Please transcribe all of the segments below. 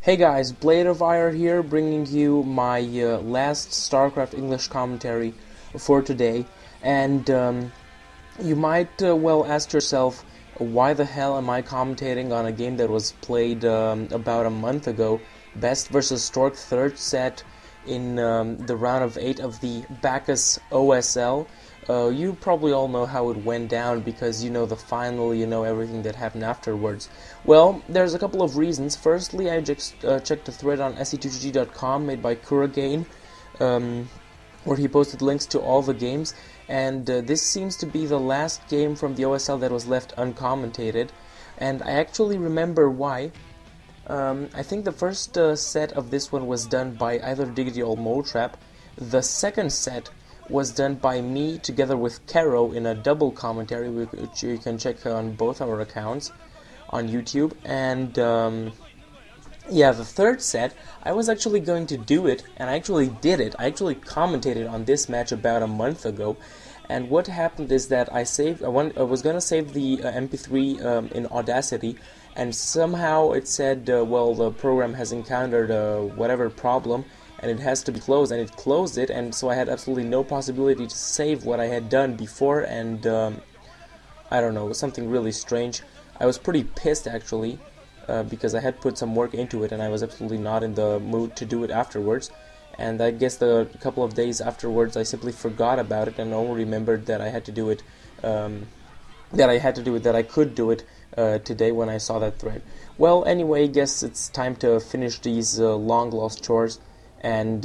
Hey guys, Blade of Ire here, bringing you my last StarCraft English commentary for today. And you might well ask yourself, why the hell am I commentating on a game that was played about a month ago? BeSt versus Stork, third set in the round of 8 of the Bacchus OSL. You probably all know how it went down because you know the final, you know everything that happened afterwards. Well, there's a couple of reasons. Firstly, I just checked a thread on se2gg.com made by Kuragain, where he posted links to all the games, and this seems to be the last game from the OSL that was left uncommentated, and I actually remember why. I think the first set of this one was done by either Diggity or Moletrap. The second set was done by me together with Caro in a double commentary, which you can check on both our accounts on YouTube. And yeah, the third set, I was actually going to do it, and I actually did it. I actually commentated on this match about a month ago. And what happened is that I was going to save the MP3 in Audacity, and somehow it said, well, the program has encountered whatever problem, and it has to be closed, and it closed it, and so I had absolutely no possibility to save what I had done before, and I don't know, it was something really strange. I was pretty pissed actually, because I had put some work into it, and I was absolutely not in the mood to do it afterwards. And I guess the couple of days afterwards I simply forgot about it and only remembered that I had to do it, that I could do it today when I saw that thread. Well, anyway, I guess it's time to finish these long lost chores and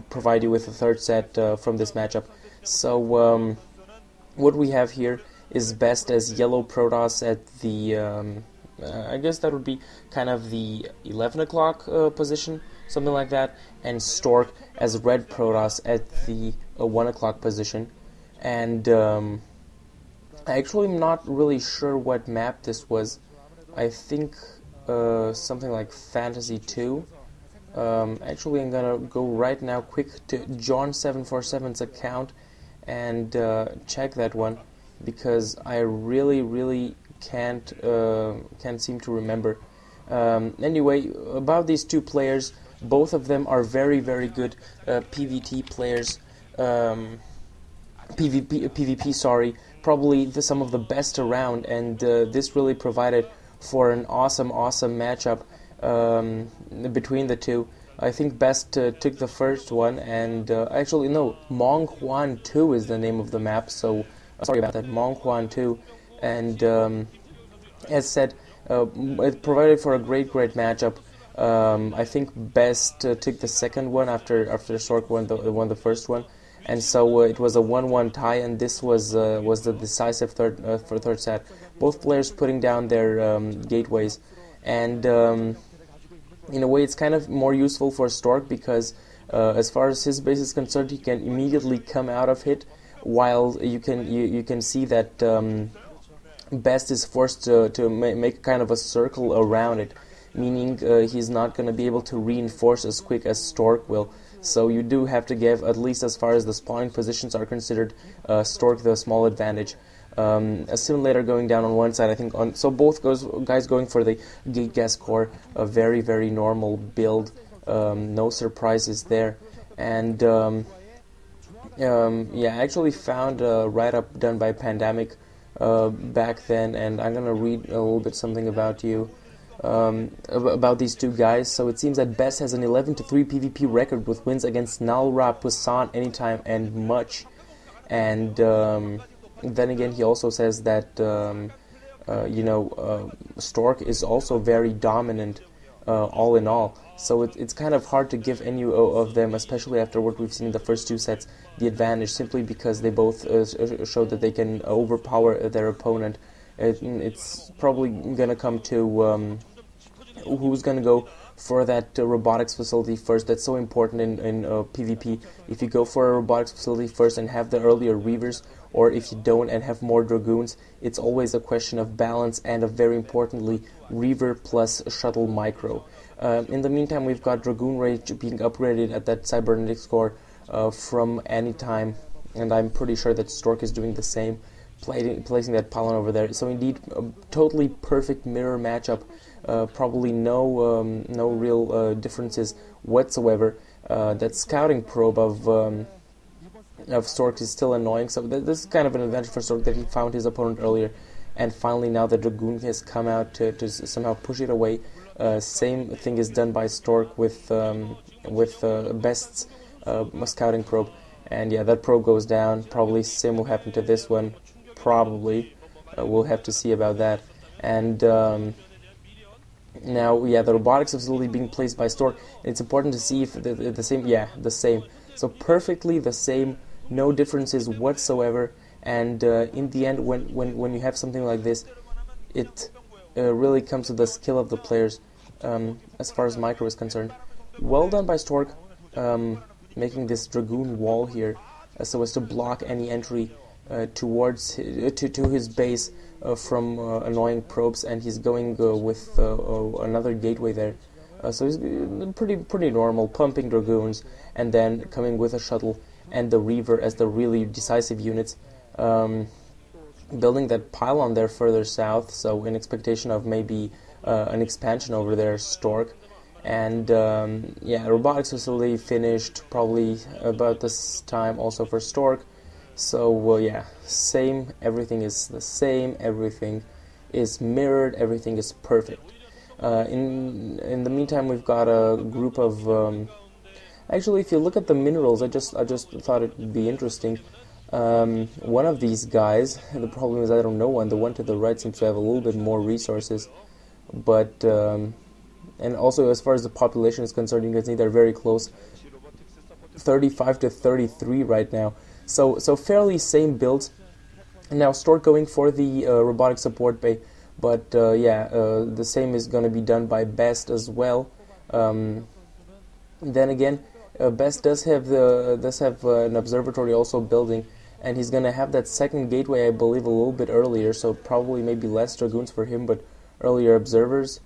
provide you with a third set from this matchup. So what we have here is BeSt as yellow Protoss at the I guess that would be kind of the 11 o'clock position, something like that, and Stork as red Protoss at the 1 o'clock position. And I actually am not really sure what map this was. I think something like Fantasy 2. Actually, I'm gonna go right now quick to John747's account and check that one, because I really can't seem to remember. Anyway, about these two players, both of them are very good PvT players. PvP, sorry, probably some of the best around, and this really provided for an awesome matchup between the two. I think BeSt took the first one, and actually no, Monghuan 2 is the name of the map, so sorry about that, Monghuan 2. And as said, it provided for a great matchup. I think BeSt took the second one after Stork won the first one, and so it was a 1-1 tie, and this was the decisive third set. Both players putting down their gateways, and in a way it's kind of more useful for Stork because as far as his base is concerned, he can immediately come out of it, while you can see that BeSt is forced to make kind of a circle around it, meaning he's not going to be able to reinforce as quick as Stork will. So you do have to give, at least as far as the spawning positions are considered, Stork the small advantage. A simulator going down on one side, I think. So both guys going for the gate gas core, a very normal build, no surprises there. And yeah, I actually found a write-up done by Pandemic back then, and I'm gonna read a little bit something about about these two guys. So it seems that BeSt has an 11-3 PvP record with wins against Nalra, Pusan, Anytime, and Much. And then again, he also says that Stork is also very dominant, all in all. So it's kind of hard to give any of them, especially after what we've seen in the first two sets, the advantage, simply because they both showed that they can overpower their opponent. It's probably gonna come to who's gonna go for that robotics facility first. That's so important in PvP. If you go for a robotics facility first and have the earlier Reavers, or if you don't and have more Dragoons, it's always a question of balance and, very importantly, Reaver plus Shuttle Micro. In the meantime, we've got Dragoon Rage being upgraded at that Cybernetic score from Anytime, and I'm pretty sure that Stork is doing the same, placing that pylon over there. So indeed, a totally perfect mirror matchup probably no real differences whatsoever. That scouting probe of Stork is still annoying, so this is kind of an advantage for Stork that he found his opponent earlier, and finally now the Dragoon has come out to somehow push it away. Same thing is done by Stork with BeSt's scouting probe, and yeah, that probe goes down. Probably same will happen to this one. Probably we'll have to see about that. And now, yeah, the robotics facility being placed by Stork. It's important to see if the same. Yeah, the same. So perfectly the same, no differences whatsoever. And in the end, when you have something like this, it really comes to the skill of the players. As far as micro is concerned, well done by Stork, making this Dragoon wall here so as to block any entry towards to his base from annoying probes, and he's going with another gateway there. So he's pretty normal, pumping Dragoons and then coming with a shuttle and the Reaver as the really decisive units, building that pylon there further south, so in expectation of maybe an expansion over there, Stork. And yeah, robotics facility finished probably about this time also for Stork. So yeah, same, everything is the same, everything is mirrored, everything is perfect. In the meantime, we've got a group of actually, if you look at the minerals, I just thought it would be interesting. One of these guys, the problem is I don't know one. The one to the right seems to have a little bit more resources, but and also as far as the population is concerned, you can see they're very close, 35 to 33 right now. So fairly same builds. And now Stork going for the robotic support bay, but yeah, the same is going to be done by BeSt as well. Then again, BeSt does have an observatory also building, and he's going to have that second gateway, I believe, a little bit earlier, so probably maybe less Dragoons for him, but earlier observers.